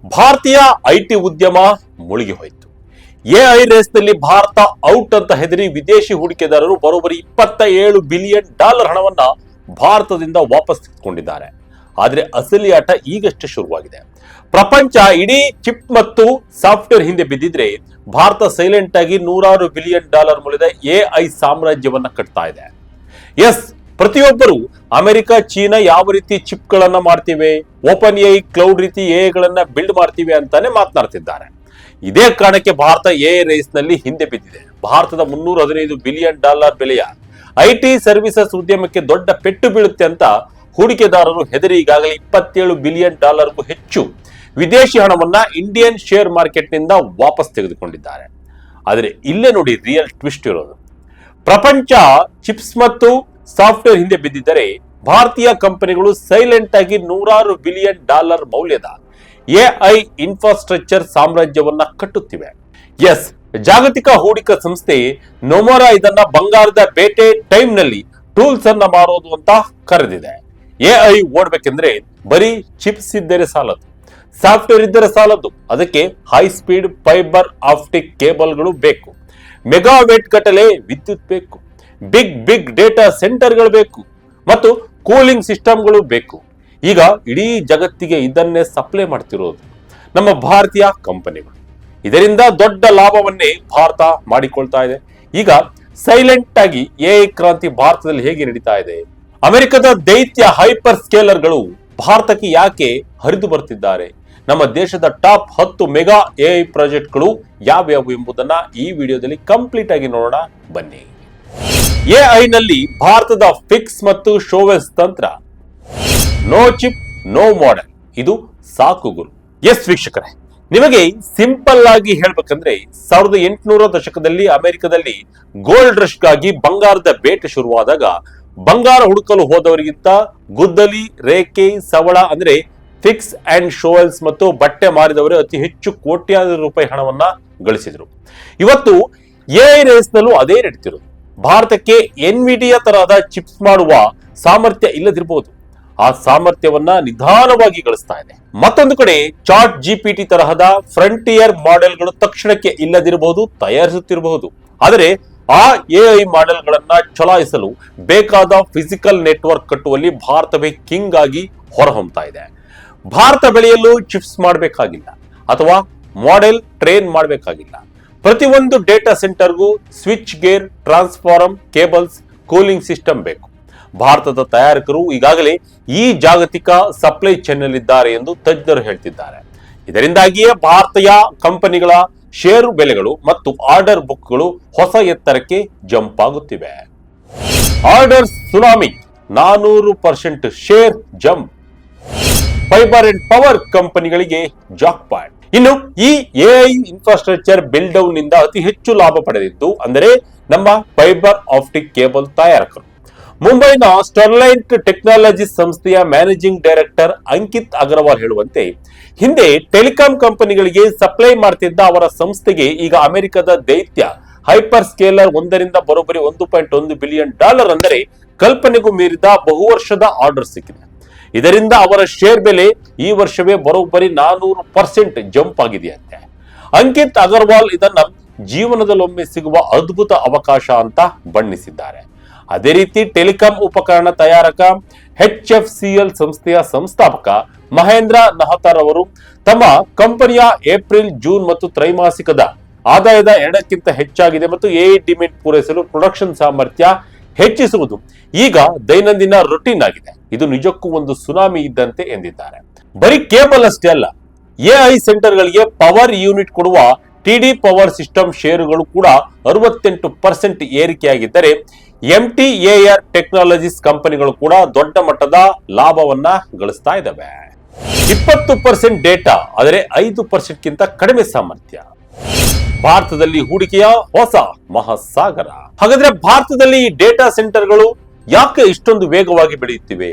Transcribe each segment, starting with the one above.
ಭಾರತೀಯ ಐಟಿ ಉದ್ಯಮ ಮುಳುಗಿ ಹೋಯಿತು. ಎಐ ರೇಸ್ನಲ್ಲಿ ಭಾರತ ಔಟ್ ಅಂತ ಹೆದರಿ ವಿದೇಶಿ ಹೂಡಿಕೆದಾರರು ಬರೋಬ್ಬರಿ $27 ಬಿಲಿಯನ್ ಹಣವನ್ನ ಭಾರತದಿಂದ ವಾಪಸ್ ತೆಗೆದುಕೊಂಡಿದ್ದಾರೆ. ಆದ್ರೆ ಅಸಲಿ ಆಟ ಈಗಷ್ಟೇ ಶುರುವಾಗಿದೆ. ಪ್ರಪಂಚ ಇಡೀ ಚಿಪ್ ಮತ್ತು ಸಾಫ್ಟ್ವೇರ್ ಹಿಂದೆ ಬಿದ್ದಿದ್ರೆ ಭಾರತ ಸೈಲೆಂಟ್ ಆಗಿ $100 ಬಿಲಿಯನ್ ಮೌಲ್ಯದ ಎಐ ಸಾಮ್ರಾಜ್ಯವನ್ನ ಕಟ್ತಾ ಇದೆ. ಎಸ್, ಪ್ರತಿಯೊಬ್ಬರು ಅಮೆರಿಕ, ಚೀನಾ ಯಾವ ರೀತಿ ಚಿಪ್ ಗಳನ್ನ ಮಾಡ್ತಿವೆ, ಓಪನ್ ಎಐ ಕ್ಲೌಡ್ ರೀತಿ ಎಐ ಗಳನ್ನ ಬಿಲ್ಡ್ ಮಾಡ್ತಿವೆ ಅಂತಾನೆ ಮಾತನಾಡ್ತಿದ್ದಾರೆ. ಇದೇ ಕಾರಣಕ್ಕೆ ಭಾರತ ಎಐ ರೇಸ್ ನಲ್ಲಿ ಹಿಂದೆ ಬಿದ್ದಿದೆ. ಭಾರತದ $315 ಬಿಲಿಯನ್ ಬೆಲೆಯ ಐಟಿ ಸರ್ವಿಸಸ್ ಉದ್ಯಮಕ್ಕೆ ದೊಡ್ಡ ಪೆಟ್ಟು ಬೀಳುತ್ತೆ ಅಂತ ಹೂಡಿಕೆದಾರರು ಹೆದರಿ ಈಗಾಗಲೇ $27 ಬಿಲಿಯನ್ ಹೆಚ್ಚು ವಿದೇಶಿ ಹಣವನ್ನ ಇಂಡಿಯನ್ ಶೇರ್ ಮಾರ್ಕೆಟ್ ನಿಂದ ವಾಪಸ್ ತೆಗೆದುಕೊಂಡಿದ್ದಾರೆ. ಆದರೆ ಇಲ್ಲೇ ನೋಡಿ ರಿಯಲ್ ಟ್ವಿಸ್ಟ್ ಇರೋದು. ಪ್ರಪಂಚ ಚಿಪ್ಸ್ ಮತ್ತು ಸಾಫ್ಟ್ವೇರ್ ಹಿಂದೆ ಬಿದ್ದಿದ್ದರೆ ಭಾರತೀಯ ಕಂಪನಿಗಳು ಸೈಲೆಂಟ್ ಆಗಿ $100 ಬಿಲಿಯನ್ ಮೌಲ್ಯದ ಎಐ ಇನ್ಫ್ರಾಸ್ಟ್ರಕ್ಚರ್ ಸಾಮ್ರಾಜ್ಯವನ್ನ ಕಟ್ಟುತ್ತಿವೆ. ಎಸ್, ಜಾಗತಿಕ ಹೂಡಿಕಾ ಸಂಸ್ಥೆ ನೊಮೊರಾ ಇದನ್ನ ಬಂಗಾರದ ಬೇಟೆ ಟೈಮ್ ನಲ್ಲಿ ಟೂಲ್ಸ್ ಅನ್ನ ಮಾರೋದು ಅಂತ ಕರೆದಿದೆ. ಎಐ ಓಡ್ಬೇಕೆಂದ್ರೆ ಬರೀ ಚಿಪ್ಸ್ ಇದ್ದರೆ ಸಾಲದು, ಸಾಫ್ಟ್ವೇರ್ ಇದ್ದರೆ ಸಾಲದು, ಅದಕ್ಕೆ ಹೈ ಸ್ಪೀಡ್ ಫೈಬರ್ ಆಪ್ಟಿಕ್ ಕೇಬಲ್ಗಳು ಬೇಕು, ಮೆಗಾವೇಟ್ ಗಟ್ಟಲೆ ವಿದ್ಯುತ್ ಬೇಕು, ಬಿಗ್ ಡೇಟಾ ಸೆಂಟರ್ಗಳು ಬೇಕು ಮತ್ತು ಕೂಲಿಂಗ್ ಸಿಸ್ಟಮ್ಗಳು ಬೇಕು. ಈಗ ಇಡೀ ಜಗತ್ತಿಗೆ ಇದನ್ನೇ ಸಪ್ಲೈ ಮಾಡ್ತಿರೋದು ನಮ್ಮ ಭಾರತೀಯ ಕಂಪನಿಗಳು. ಇದರಿಂದ ದೊಡ್ಡ ಲಾಭವನ್ನೇ ಭಾರತ ಮಾಡಿಕೊಳ್ತಾ ಇದೆ. ಈಗ ಸೈಲೆಂಟ್ ಆಗಿ ಎಐ ಕ್ರಾಂತಿ ಭಾರತದಲ್ಲಿ ಹೇಗೆ ನಡೀತಾ ಇದೆ? ಅಮೆರಿಕದ ದೈತ್ಯ ಹೈಪರ್ ಸ್ಕೇಲರ್ಗಳು ಭಾರತಕ್ಕೆ ಯಾಕೆ ಹರಿದು ಬರ್ತಿದ್ದಾರೆ? ನಮ್ಮ ದೇಶದ ಟಾಪ್ 10 ಮೆಗಾ ಎಐ ಪ್ರಾಜೆಕ್ಟ್ಗಳು ಯಾವ್ಯಾವು ಎಂಬುದನ್ನ ಈ ವಿಡಿಯೋದಲ್ಲಿ ಕಂಪ್ಲೀಟ್ ಆಗಿ ನೋಡೋಣ ಬನ್ನಿ. ಎಐ ನಲ್ಲಿ ಭಾರತದ ಫಿಕ್ಸ್ ಮತ್ತು ಶೋವೆಸ್ ತಂತ್ರ, ನೋ ಚಿಪ್ ನೋ ಮಾಡೆಲ್, ಇದು ಸಾಕು ಗುರು. ಎಸ್ ವೀಕ್ಷಕರೇ, ನಿಮಗೆ ಸಿಂಪಲ್ ಆಗಿ ಹೇಳ್ಬೇಕಂದ್ರೆ 1800 ದಶಕದಲ್ಲಿ ಅಮೆರಿಕದಲ್ಲಿ ಗೋಲ್ಡ್ ರಶ್ ಗಾಗಿ ಬಂಗಾರದ ಬೇಟೆ ಶುರುವಾದಾಗ ಬಂಗಾರ ಹುಡುಕಲು ಹೋದವರಿಗಿಂತ ಗುದ್ದಲಿ, ರೇಖೆ, ಸವಳ ಅಂದ್ರೆ ಫಿಕ್ಸ್ ಅಂಡ್ ಶೋವೆಲ್ಸ್ ಮತ್ತು ಬಟ್ಟೆ ಮಾರಿದವರೇ ಅತಿ ಹೆಚ್ಚು ಕೋಟ್ಯಾಂತರ ರೂಪಾಯಿ ಹಣವನ್ನ ಗಳಿಸಿದ್ರು. ಇವತ್ತು ಎಐ ರೇಸ್ ನಲ್ಲೂ ಅದೇ ನಡೀತಿರೋದು. ಭಾರತಕ್ಕೆ ಎನ್ವಿಡಿಯಾ ತರಹದ ಚಿಪ್ಸ್ ಮಾಡುವ ಸಾಮರ್ಥ್ಯ ಇಲ್ಲದಿರಬಹುದು, ಆ ಸಾಮರ್ಥ್ಯವನ್ನ ನಿಧಾನವಾಗಿ ಗಳಿಸ್ತಾ ಇದೆ. ಮತ್ತೊಂದು ಕಡೆ ಚಾಟ್ ಜಿಪಿಟಿ ತರಹದ ಫ್ರಂಟಿಯರ್ ಮಾಡೆಲ್ಗಳು ತಕ್ಷಣಕ್ಕೆ ಇಲ್ಲದಿರಬಹುದು, ತಯಾರಿಸುತ್ತಿರಬಹುದು. ಆದರೆ ಆ ಎಐ ಮಾಡೆಲ್ ಗಳನ್ನ ಚಲಾಯಿಸಲು ಬೇಕಾದ ಫಿಸಿಕಲ್ ನೆಟ್ವರ್ಕ್ ಕಟ್ಟುವಲ್ಲಿ ಭಾರತವೇ ಕಿಂಗ್ ಆಗಿ ಹೊರಹೊಮ್ತಾ ಇದೆ. ಭಾರತ ಬೆಳೆಯಲು ಚಿಪ್ಸ್ ಮಾಡಬೇಕಾಗಿಲ್ಲ ಅಥವಾ ಮಾಡೆಲ್ ಟ್ರೈನ್ ಮಾಡಬೇಕಾಗಿಲ್ಲ. ಪ್ರತಿಯೊಂದು ಡೇಟಾ ಸೆಂಟರ್ಗೂ switchgear, transform, cables, cooling system ಬೇಕು. ಭಾರತದ ತಯಾರಕರು ಈಗಾಗಲೇ ಈ ಜಾಗತಿಕ ಸಪ್ಲೈ ಚೈನ್ ಇದ್ದಾರೆ ಎಂದು ತಜ್ಞರು ಹೇಳ್ತಿದ್ದಾರೆ. ಇದರಿಂದಾಗಿಯೇ ಭಾರತೀಯ ಕಂಪನಿಗಳ ಷೇರು ಬೆಲೆಗಳು ಮತ್ತು ಆರ್ಡರ್ ಬುಕ್ಗಳು ಹೊಸ ಎತ್ತರಕ್ಕೆ ಜಂಪ್ ಆಗುತ್ತಿವೆ. Order tsunami, 400% share jump. Fibre and power ಕಂಪನಿಗಳಿಗೆ ಜಾಕ್ಪಾಟ್. ಇನ್ನು ಈ ಎಐ ಇನ್ಫ್ರಾಸ್ಟ್ರಕ್ಚರ್ ಬಿಲ್ಡ್ ಡೌನ್ ನಿಂದ ಅತಿ ಹೆಚ್ಚು ಲಾಭ ಪಡೆದಿದ್ದು ಅಂದರೆ ನಮ್ಮ ಫೈಬರ್ ಆಪ್ಟಿಕ್ ಕೇಬಲ್ ತಯಾರಕರು. ಮುಂಬೈನ ಸ್ಟರ್ಲೈಟ್ ಟೆಕ್ನಾಲಜೀಸ್ ಸಂಸ್ಥೆಯ ಮ್ಯಾನೇಜಿಂಗ್ ಡೈರೆಕ್ಟರ್ ಅಂಕಿತ್ ಅಗರ್ವಾಲ್ ಹೇಳುವಂತೆ, ಹಿಂದೆ ಟೆಲಿಕಾಂ ಕಂಪನಿಗಳಿಗೆ ಸಪ್ಲೈ ಮಾಡ್ತಿದ್ದ ಅವರ ಸಂಸ್ಥೆಗೆ ಈಗ ಅಮೆರಿಕದ ದೈತ್ಯ ಹೈಪರ್ ಸ್ಕೇಲರ್ ಒಂದರಿಂದ ಬರೋಬ್ಬರಿ $1.1 ಬಿಲಿಯನ್ ಅಂದರೆ ಕಲ್ಪನೆಗೂ ಮೀರಿದ ಬಹುವರ್ಷದ ಆರ್ಡರ್ ಸಿಕ್ಕಿದೆ. ಇದರಿಂದ ಅವರ ಶೇರ್ ಬೆಲೆ ಈ ವರ್ಷವೇ ಬರೋಬ್ಬರಿ 400% ಜಂಪ್ ಆಗಿದೆಯಂತೆ. ಅಂಕಿತ್ ಅಗರ್ವಾಲ್ ಇದನ್ನ ಜೀವನದಲ್ಲೊಮ್ಮೆ ಸಿಗುವ ಅದ್ಭುತ ಅವಕಾಶ ಅಂತ ಬಣ್ಣಿಸಿದ್ದಾರೆ. ಅದೇ ರೀತಿ ಟೆಲಿಕಾಂ ಉಪಕರಣ ತಯಾರಕ HFCL ಸಂಸ್ಥೆಯ ಸಂಸ್ಥಾಪಕ ಮಹೇಂದ್ರ ನಹತಾರ್ ಅವರು ತಮ್ಮ ಕಂಪನಿಯ ಏಪ್ರಿಲ್, ಜೂನ್ ಮತ್ತು ತ್ರೈಮಾಸಿಕದ ಆದಾಯದ 2ಕ್ಕಿಂತ ಹೆಚ್ಚಾಗಿದೆ ಮತ್ತು ಎಐ ಡಿಮ್ಯಾಂಡ್ ಪೂರೈಸಲು ಪ್ರೊಡಕ್ಷನ್ ಸಾಮರ್ಥ್ಯ ಹೆಚ್ಚಿಸುವುದು ಈಗ ದೈನಂದಿನ ರೊಟೀನ್ ಆಗಿದೆ. ಇದು ನಿಜಕ್ಕೂ ಒಂದು ಸುನಾಮಿ ಇದ್ದಂತೆ ಎಂದಿದ್ದಾರೆ. ಬರೀ ಕೇಬಲ್ ಅಷ್ಟೇ ಅಲ್ಲ, ಎಐ ಸೆಂಟರ್ಗಳಿಗೆ ಪವರ್ ಯೂನಿಟ್ ಕೊಡುವ ಟಿಡಿ ಪವರ್ ಸಿಸ್ಟಮ್ ಷೇರುಗಳು ಕೂಡ 68% ಏರಿಕೆಯಾಗಿದ್ದರೆ MTAR ಟೆಕ್ನಾಲಜೀಸ್ ಕಂಪನಿಗಳು ಕೂಡ ದೊಡ್ಡ ಮಟ್ಟದ ಲಾಭವನ್ನ ಗಳಿಸ್ತಾ ಇದ್ದಾವೆ. 20% ಡೇಟಾ, ಆದರೆ 5%ಗಿಂತ ಕಡಿಮೆ ಸಾಮರ್ಥ್ಯ. ಭಾರತದಲ್ಲಿ ಹೂಡಿಕೆಯ ಹೊಸ ಮಹಾಸಾಗರ. ಹಾಗಾದ್ರೆ ಭಾರತದಲ್ಲಿ ಡೇಟಾ ಸೆಂಟರ್ಗಳು ಯಾಕೆ ಇಷ್ಟೊಂದು ವೇಗವಾಗಿ ಬೆಳೆಯುತ್ತಿವೆ?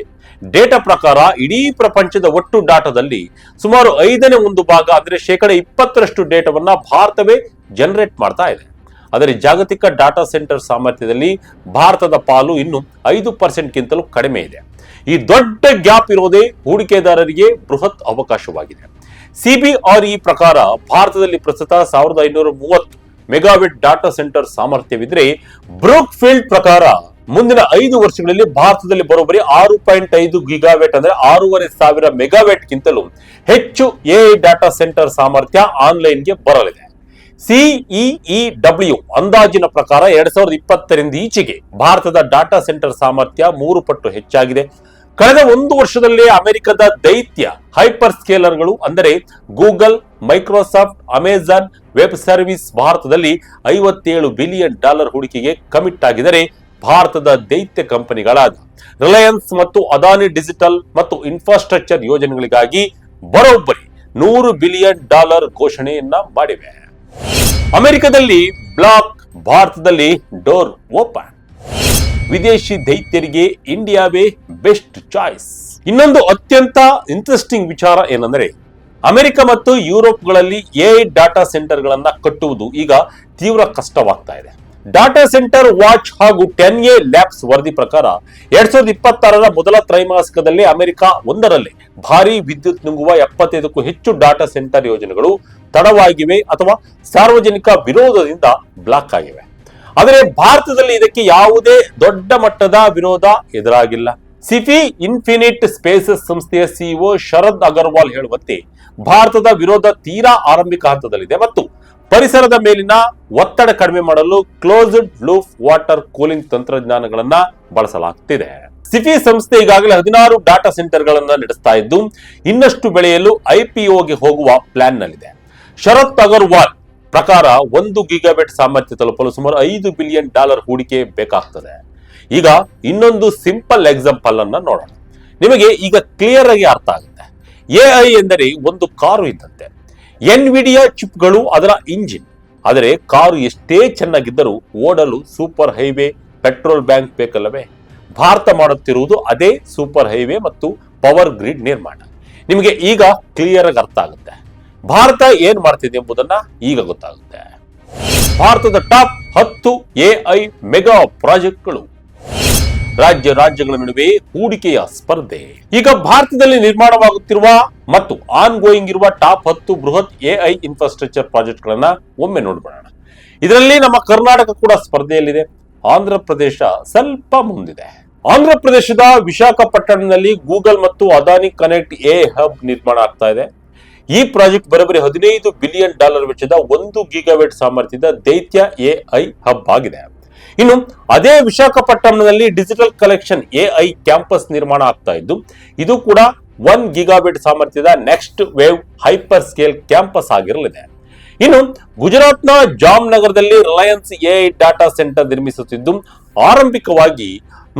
ಡೇಟಾ ಪ್ರಕಾರ ಇಡೀ ಪ್ರಪಂಚದ ಒಟ್ಟು ಡಾಟಾದಲ್ಲಿ ಸುಮಾರು 1/5 ಭಾಗ ಅಂದ್ರೆ 20% ಡೇಟಾವನ್ನ ಭಾರತವೇ ಜನರೇಟ್ ಮಾಡ್ತಾ ಇದೆ. ಆದರೆ ಜಾಗತಿಕ ಡಾಟಾ ಸೆಂಟರ್ ಸಾಮರ್ಥ್ಯದಲ್ಲಿ ಭಾರತದ ಪಾಲು ಇನ್ನು 5%ಗಿಂತಲೂ ಕಡಿಮೆ ಇದೆ. ಈ ದೊಡ್ಡ ಗ್ಯಾಪ್ ಇರೋದೇ ಹೂಡಿಕೆದಾರರಿಗೆ ಬೃಹತ್ ಅವಕಾಶವಾಗಿದೆ. ಸಿಬಿಆರ್ಇ ಪ್ರಕಾರ ಭಾರತದಲ್ಲಿ ಪ್ರಸ್ತುತ 1530 ಮೆಗಾವ್ಯಾಟ್ ಡಾಟಾ ಸೆಂಟರ್ ಸಾಮರ್ಥ್ಯವಿದ್ರೆ, ಬ್ರೂಕ್ ಫೀಲ್ಡ್ ಪ್ರಕಾರ ಮುಂದಿನ 5 ವರ್ಷಗಳಲ್ಲಿ ಭಾರತದಲ್ಲಿ ಬರೋಬ್ಬರಿ 6.5 ಗಿಗಾವ್ಯಾಟ್ ಅಂದ್ರೆ 6,500 ಮೆಗಾವ್ಯಾಟ್ ಗಿಂತಲೂ ಹೆಚ್ಚು ಎಐ ಡಾಟಾ ಸೆಂಟರ್ ಸಾಮರ್ಥ್ಯ ಆನ್ಲೈನ್ಗೆ ಬರಲಿದೆ. ಸಿಇಇಡಬ್ಲ್ಯೂ ಅಂದಾಜಿನ ಪ್ರಕಾರ 2020ರಿಂದ ಈಚೆಗೆ ಭಾರತದ ಡಾಟಾ ಸೆಂಟರ್ ಸಾಮರ್ಥ್ಯ 3 ಪಟ್ಟು ಹೆಚ್ಚಾಗಿದೆ. ಕಳೆದ 1 ವರ್ಷದಲ್ಲೇ ಅಮೆರಿಕದ ದೈತ್ಯ ಹೈಪರ್ ಸ್ಕೇಲರ್ಗಳು ಅಂದರೆ Google, Microsoft, Amazon web service ಭಾರತದಲ್ಲಿ $57 ಬಿಲಿಯನ್ ಹೂಡಿಕೆಗೆ ಕಮಿಟ್ ಆಗಿದರೆ, ಭಾರತದ ದೈತ್ಯ ಕಂಪನಿಗಳಾದ ರಿಲಯನ್ಸ್ ಮತ್ತು ಅದಾನಿ ಡಿಜಿಟಲ್ ಮತ್ತು ಇನ್ಫ್ರಾಸ್ಟ್ರಕ್ಚರ್ ಯೋಜನೆಗಳಿಗಾಗಿ ಬರೋಬ್ಬರಿ $100 ಬಿಲಿಯನ್ ಘೋಷಣೆಯನ್ನ ಮಾಡಿವೆ. ಅಮೆರಿಕದಲ್ಲಿ ಬ್ಲಾಕ್, ಭಾರತದಲ್ಲಿ ಡೋರ್ ಓಪನ್. ವಿದೇಶಿ ದೈತ್ಯರಿಗೆ ಇಂಡಿಯಾವೇ ಬೆಸ್ಟ್ ಚಾಯ್ಸ್. ಇನ್ನೊಂದು ಅತ್ಯಂತ ಇಂಟ್ರೆಸ್ಟಿಂಗ್ ವಿಚಾರ ಏನಂದ್ರೆ, ಅಮೆರಿಕ ಮತ್ತು ಯುರೋಪ್ಗಳಲ್ಲಿ ಎಐ ಡಾಟಾ ಸೆಂಟರ್ಗಳನ್ನ ಕಟ್ಟುವುದು ಈಗ ತೀವ್ರ ಕಷ್ಟವಾಗ್ತಾ ಇದೆ. ಡಾಟಾ ಸೆಂಟರ್ ವಾಚ್ ಹಾಗೂ 10A ಲ್ಯಾಬ್ಸ್ ವರದಿ ಪ್ರಕಾರ 2026ರ ಮೊದಲ ತ್ರೈಮಾಸಿಕದಲ್ಲಿ ಅಮೆರಿಕ ಒಂದರಲ್ಲೇ ಭಾರಿ ವಿದ್ಯುತ್ ನುಂಗುವ 75ಕ್ಕೂ ಹೆಚ್ಚು ಡಾಟಾ ಸೆಂಟರ್ ಯೋಜನೆಗಳು ತಡವಾಗಿವೆ ಅಥವಾ ಸಾರ್ವಜನಿಕ ವಿರೋಧದಿಂದ ಬ್ಲಾಕ್ ಆಗಿವೆ. ಆದರೆ ಭಾರತದಲ್ಲಿ ಇದಕ್ಕೆ ಯಾವುದೇ ದೊಡ್ಡ ಮಟ್ಟದ ವಿರೋಧ ಎದುರಾಗಿಲ್ಲ. ಸಿಫಿ ಇನ್ಫಿನಿಟ್ ಸ್ಪೇಸಸ್ ಸಂಸ್ಥೆಯ ಸಿಇಒ ಶರದ್ ಅಗರ್ವಾಲ್ ಹೇಳುವಂತೆ, ಭಾರತದ ವಿರೋಧ ತೀರಾ ಆರಂಭಿಕ ಹಂತದಲ್ಲಿದೆ ಮತ್ತು ಪರಿಸರದ ಮೇಲಿನ ಒತ್ತಡ ಕಡಿಮೆ ಮಾಡಲು ಕ್ಲೋಸ್ಡ್ ಲೂಪ್ ವಾಟರ್ ಕೂಲಿಂಗ್ ತಂತ್ರಜ್ಞಾನಗಳನ್ನ ಬಳಸಲಾಗ್ತಿದೆ. ಸಿಫಿ ಸಂಸ್ಥೆ ಈಗಾಗಲೇ 16 ಡಾಟಾ ಸೆಂಟರ್ ಗಳನ್ನ ನಡೆಸ್ತಾ ಇದ್ದು, ಇನ್ನಷ್ಟು ಬೆಳೆಯಲು IPOಗೆ ಹೋಗುವ ಪ್ಲಾನ್ ನಲ್ಲಿದೆ. ಶರತ್ ಅಗರ್ವಾಲ್ ಪ್ರಕಾರ 1 ಗಿಗಾವ್ಯಾಟ್ ಸಾಮರ್ಥ್ಯ ತಲುಪಲು ಸುಮಾರು $5 ಬಿಲಿಯನ್ ಹೂಡಿಕೆ ಬೇಕಾಗ್ತದೆ. ಈಗ ಇನ್ನೊಂದು ಸಿಂಪಲ್ ಎಕ್ಸಾಂಪಲ್ ಅನ್ನ ನೋಡೋಣ. ನಿಮಗೆ ಈಗ ಕ್ಲಿಯರ್ ಆಗಿ ಅರ್ಥ ಆಗುತ್ತೆ. ಎಐ ಎಂದರೆ ಒಂದು ಕಾರು ಇದ್ದಂತೆ. ಎನ್ವಿಡಿಯಾ ಚಿಪ್ಗಳು ಅದರ ಇಂಜಿನ್. ಆದರೆ ಕಾರು ಎಷ್ಟೇ ಚೆನ್ನಾಗಿದ್ದರೂ ಓಡಲು ಸೂಪರ್ ಹೈವೇ, ಪೆಟ್ರೋಲ್ ಬ್ಯಾಂಕ್ ಬೇಕಲ್ಲವೇ? ಭಾರತ ಮಾಡುತ್ತಿರುವುದು ಅದೇ ಸೂಪರ್ ಹೈವೇ ಮತ್ತು ಪವರ್ ಗ್ರಿಡ್ ನಿರ್ಮಾಣ. ನಿಮಗೆ ಈಗ ಕ್ಲಿಯರ್ ಆಗಿ ಅರ್ಥ ಆಗುತ್ತೆ ಭಾರತ ಏನ್ ಮಾಡ್ತಿದೆ ಎಂಬುದನ್ನ ಈಗ ಗೊತ್ತಾಗುತ್ತೆ. ಭಾರತದ ಟಾಪ್ 10 ಎಐ ಮೆಗಾ ಪ್ರಾಜೆಕ್ಟ್ಗಳು. ರಾಜ್ಯಗಳ ನಡುವೆ ಹೂಡಿಕೆಯ ಸ್ಪರ್ಧೆ. ಈಗ ಭಾರತದಲ್ಲಿ ನಿರ್ಮಾಣವಾಗುತ್ತಿರುವ ಮತ್ತು ಆನ್ ಗೋಯಿಂಗ್ ಇರುವ ಟಾಪ್ 10 ಬೃಹತ್ ಎಐ ಇನ್ಫ್ರಾಸ್ಟ್ರಕ್ಚರ್ ಪ್ರಾಜೆಕ್ಟ್ ಗಳನ್ನ ಒಮ್ಮೆ ನೋಡ್ಬೋಣ. ಇದರಲ್ಲಿ ನಮ್ಮ ಕರ್ನಾಟಕ ಕೂಡ ಸ್ಪರ್ಧೆಯಲ್ಲಿದೆ. ಆಂಧ್ರ ಪ್ರದೇಶ ಸ್ವಲ್ಪ ಮುಂದಿದೆ. ಆಂಧ್ರ ಪ್ರದೇಶದ ವಿಶಾಖಪಟ್ಟಣಂನಲ್ಲಿ ಗೂಗಲ್ ಮತ್ತು ಅದಾನಿ ಕನೆಕ್ಟ್ ಎ ಹಬ್ ನಿರ್ಮಾಣ ಆಗ್ತಾ ಇದೆ. ಈ ಪ್ರಾಜೆಕ್ಟ್ ಬರೋಬ್ಬರಿ $15 ಬಿಲಿಯನ್ ವೆಚ್ಚದ 1 ಗಿಗಾವ್ಯಾಟ್ ಸಾಮರ್ಥ್ಯದ ದೈತ್ಯ ಎಐ ಹಬ್ ಆಗಿದೆ. ಇನ್ನು ಅದೇ ವಿಶಾಖಪಟ್ಟಣಂನಲ್ಲಿ ಡಿಜಿಟಲ್ ಕಲೆಕ್ಷನ್ ಎಐ ಕ್ಯಾಂಪಸ್ ನಿರ್ಮಾಣ ಆಗ್ತಾ ಇದ್ದು, ಇದು ಕೂಡ 1 ಗಿಗಾವ್ಯಾಟ್ ಸಾಮರ್ಥ್ಯದ next wave hyperscale campus ಆಗಿರಲಿದೆ. ಇನ್ನು ಗುಜರಾತ್ನ ಜಾಮ್ನಗರದಲ್ಲಿ ರಿಲಯನ್ಸ್ ಎಐ ಡಾಟಾ ಸೆಂಟರ್ ನಿರ್ಮಿಸುತ್ತಿದ್ದು, ಆರಂಭಿಕವಾಗಿ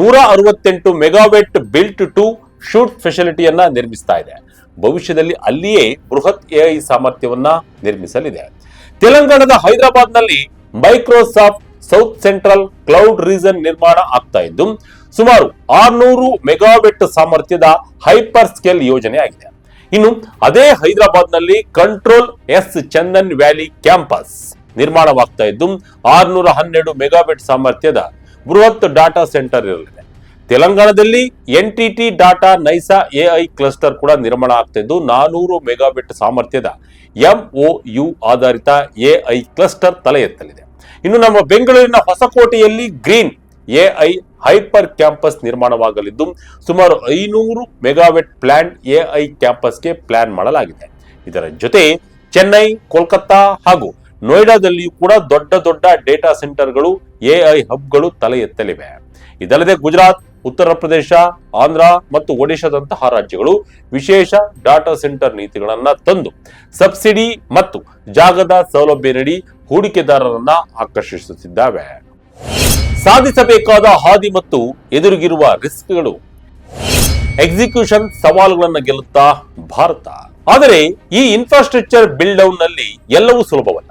168 ಮೆಗಾವ್ಯಾಟ್ ಬಿಲ್ಟ್ ಟು ಶೂಟ್ ಫೆಸಿಲಿಟಿಯನ್ನ ನಿರ್ಮಿಸ್ತಾ ಇದೆ. ಭವಿಷ್ಯದಲ್ಲಿ ಅಲ್ಲಿಯೇ ಬೃಹತ್ ಎಐ ಸಾಮರ್ಥ್ಯವನ್ನ ನಿರ್ಮಿಸಲಿದೆ. ತೆಲಂಗಾಣದ ಹೈದರಾಬಾದ್ನಲ್ಲಿ Microsoft South Central cloud region ನಿರ್ಮಾಣ ಆಗ್ತಾ ಇದ್ದು, ಸುಮಾರು 600 ಮೆಗಾವ್ಯಾಟ್ ಸಾಮರ್ಥ್ಯದ ಹೈಪರ್ ಸ್ಕೇಲ್ ಯೋಜನೆ ಆಗಿದೆ. ಇನ್ನು ಅದೇ ಹೈದರಾಬಾದ್ನಲ್ಲಿ Control S Chandan valley campus ನಿರ್ಮಾಣವಾಗ್ತಾ ಇದ್ದು, 612 ಮೆಗಾವ್ಯಾಟ್ ಸಾಮರ್ಥ್ಯದ ಬೃಹತ್ ಡಾಟಾ ಸೆಂಟರ್ ಇರಲಿದೆ. ತೆಲಂಗಾಣದಲ್ಲಿ ಎನ್ಟಿಟಿ ಡಾಟಾ ನೈಸಾ ಎಐ ಕ್ಲಸ್ಟರ್ ಕೂಡ ನಿರ್ಮಾಣ ಆಗ್ತಿದ್ದು, 400 ಮೆಗಾವ್ಯಾಟ್ ಸಾಮರ್ಥ್ಯದ MOU ಆಧಾರಿತ ಎಐ ಕ್ಲಸ್ಟರ್ ತಲೆ ಎತ್ತಲಿದೆ. ಇನ್ನು ನಮ್ಮ ಬೆಂಗಳೂರಿನ ಹೊಸಕೋಟೆಯಲ್ಲಿ ಗ್ರೀನ್ ಎಐ ಹೈಪರ್ ಕ್ಯಾಂಪಸ್ ನಿರ್ಮಾಣವಾಗಲಿದ್ದು, ಸುಮಾರು 500 ಮೆಗಾವ್ಯಾಟ್ ಪ್ಲಾನ್ ಎಐ ಕ್ಯಾಂಪಸ್ಗೆ ಪ್ಲಾನ್ ಮಾಡಲಾಗಿದೆ. ಇದರ ಜೊತೆ ಚೆನ್ನೈ, ಕೋಲ್ಕತ್ತಾ ಹಾಗೂ ನೋಯ್ಡಾದಲ್ಲಿಯೂ ಕೂಡ ದೊಡ್ಡ ಡೇಟಾ ಸೆಂಟರ್ಗಳು, ಎಐ ಹಬ್ಗಳು ತಲೆ ಎತ್ತಲಿವೆ. ಇದಲ್ಲದೆ ಗುಜರಾತ್, ಉತ್ತರ ಪ್ರದೇಶ, ಆಂಧ್ರ ಮತ್ತು ಒಡಿಶಾದಂತಹ ರಾಜ್ಯಗಳು ವಿಶೇಷ ಡಾಟಾ ಸೆಂಟರ್ ನೀತಿಗಳನ್ನ ತಂದು ಸಬ್ಸಿಡಿ ಮತ್ತು ಜಾಗದ ಸೌಲಭ್ಯ ನೀಡಿ ಹೂಡಿಕೆದಾರರನ್ನ ಆಕರ್ಷಿಸುತ್ತಿದ್ದಾವೆ. ಸಾಧಿಸಬೇಕಾದ ಹಾದಿ ಮತ್ತು ಎದುರಿಗಿರುವ ರಿಸ್ಕ್ಗಳು. ಎಕ್ಸಿಕ್ಯೂಷನ್ ಸವಾಲುಗಳನ್ನು ಗೆಲ್ಲುತ್ತಾ ಭಾರತ. ಆದರೆ ಈ ಇನ್ಫ್ರಾಸ್ಟ್ರಕ್ಚರ್ ಬಿಲ್ಡ್ ಡೌನ್ ನಲ್ಲಿ ಎಲ್ಲವೂ ಸುಲಭವಲ್ಲ.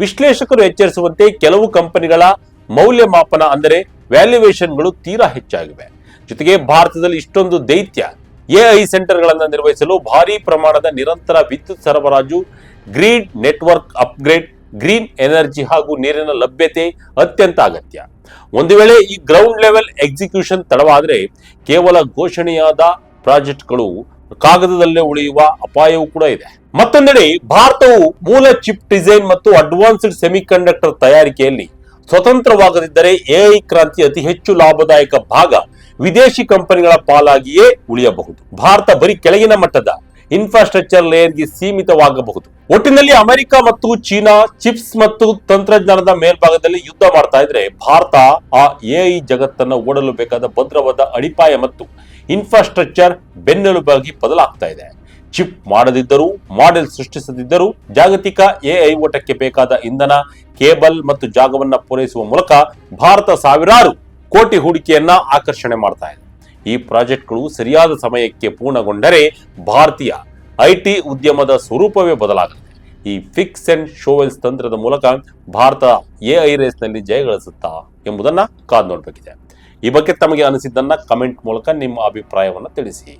ವಿಶ್ಲೇಷಕರು ಎಚ್ಚರಿಸುವಂತೆ ಕೆಲವು ಕಂಪನಿಗಳ ಮೌಲ್ಯಮಾಪನ ಅಂದರೆ ವ್ಯಾಲ್ಯೂಯೇಷನ್ಗಳು ತೀರಾ ಹೆಚ್ಚಾಗಿವೆ. ಜೊತೆಗೆ ಭಾರತದಲ್ಲಿ ಇಷ್ಟೊಂದು ದೈತ್ಯ ಎಐ ಸೆಂಟರ್ ಗಳನ್ನ ನಿರ್ವಹಿಸಲು ಭಾರಿ ಪ್ರಮಾಣದ ನಿರಂತರ ವಿದ್ಯುತ್ ಸರಬರಾಜು, grid network upgrade, green energy ಹಾಗೂ ನೀರಿನ ಲಭ್ಯತೆ ಅತ್ಯಂತ ಅಗತ್ಯ. ಒಂದು ವೇಳೆ ಈ ಗ್ರೌಂಡ್ ಲೆವೆಲ್ ಎಕ್ಸಿಕ್ಯೂಷನ್ ತಡವಾದರೆ ಕೇವಲ ಘೋಷಣೆಯಾದ ಪ್ರಾಜೆಕ್ಟ್ಗಳು ಕಾಗದದಲ್ಲೇ ಉಳಿಯುವ ಅಪಾಯವೂ ಕೂಡ ಇದೆ. ಮತ್ತೊಂದೆಡೆ ಭಾರತವು ಮೂಲ ಚಿಪ್ ಡಿಸೈನ್ ಮತ್ತು ಅಡ್ವಾನ್ಸ್ಡ್ ಸೆಮಿಕಂಡಕ್ಟರ್ ತಯಾರಿಕೆಯಲ್ಲಿ ಸ್ವತಂತ್ರವಾಗದಿದ್ದರೆ ಎಐ ಕ್ರಾಂತಿ ಅತಿ ಹೆಚ್ಚು ಲಾಭದಾಯಕ ಭಾಗ ವಿದೇಶಿ ಕಂಪನಿಗಳ ಪಾಲಾಗಿಯೇ ಉಳಿಯಬಹುದು. ಭಾರತ ಬರೀ ಕೆಳಗಿನ ಮಟ್ಟದ ಇನ್ಫ್ರಾಸ್ಟ್ರಕ್ಚರ್ ಲೇಯರ್ಗೆ ಸೀಮಿತವಾಗಬಹುದು. ಒಟ್ಟಿನಲ್ಲಿ ಅಮೆರಿಕ ಮತ್ತು ಚೀನಾ ಚಿಪ್ಸ್ ಮತ್ತು ತಂತ್ರಜ್ಞಾನದ ಮೇಲ್ಭಾಗದಲ್ಲಿ ಯುದ್ಧ ಮಾಡ್ತಾ ಇದ್ರೆ, ಭಾರತ ಆ ಎಐ ಜಗತ್ತನ್ನು ಓಡಲು ಬೇಕಾದ ಭದ್ರವಾದ ಅಡಿಪಾಯ ಮತ್ತು ಇನ್ಫ್ರಾಸ್ಟ್ರಕ್ಚರ್ ಬೆನ್ನೆಲುಬಾಗಿ ಬದಲಾಗ್ತಾ ಇದೆ. ಚಿಪ್ ಮಾಡದಿದ್ದರೂ, ಮಾಡೆಲ್ ಸೃಷ್ಟಿಸದಿದ್ದರೂ ಜಾಗತಿಕ ಎಐ ಓಟಕ್ಕೆ ಬೇಕಾದ ಇಂಧನ, ಕೇಬಲ್ ಮತ್ತು ಜಾಗವನ್ನ ಪೂರೈಸುವ ಮೂಲಕ ಭಾರತ ಸಾವಿರಾರು ಕೋಟಿ ಹೂಡಿಕೆಯನ್ನ ಆಕರ್ಷಣೆ ಮಾಡ್ತಾ ಇದೆ. ಈ ಪ್ರಾಜೆಕ್ಟ್ಗಳು ಸರಿಯಾದ ಸಮಯಕ್ಕೆ ಪೂರ್ಣಗೊಂಡರೆ ಭಾರತೀಯ ಐಟಿ ಉದ್ಯಮದ ಸ್ವರೂಪವೇ ಬದಲಾಗುತ್ತೆ. ಈ ಫಿಕ್ಸ್ ಅಂಡ್ ಶೋವೆಲ್ಸ್ ತಂತ್ರದ ಮೂಲಕ ಭಾರತ ಎಐ ರೇಸ್ನಲ್ಲಿ ಜಯಗಳಿಸುತ್ತಾ ಎಂಬುದನ್ನ ಕಾದು ನೋಡಬೇಕಿದೆ. ಈ ಬಗ್ಗೆ ತಮಗೆ ಅನಿಸಿದ್ದನ್ನ ಕಮೆಂಟ್ ಮೂಲಕ ನಿಮ್ಮ ಅಭಿಪ್ರಾಯವನ್ನು ತಿಳಿಸಿ.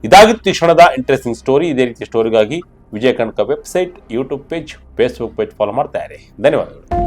ಇದಾಗಿತ್ತು ಈ ಕ್ಷಣದ ಇಂಟ್ರೆಸ್ಟಿಂಗ್ ಸ್ಟೋರಿ. ಇದೇ ರೀತಿ ಸ್ಟೋರಿಗಾಗಿ Vijaya Karnataka website, YouTube page, Facebook page follow ಮಾಡ್ತಾ ಇರಿ. ಧನ್ಯವಾದಗಳು.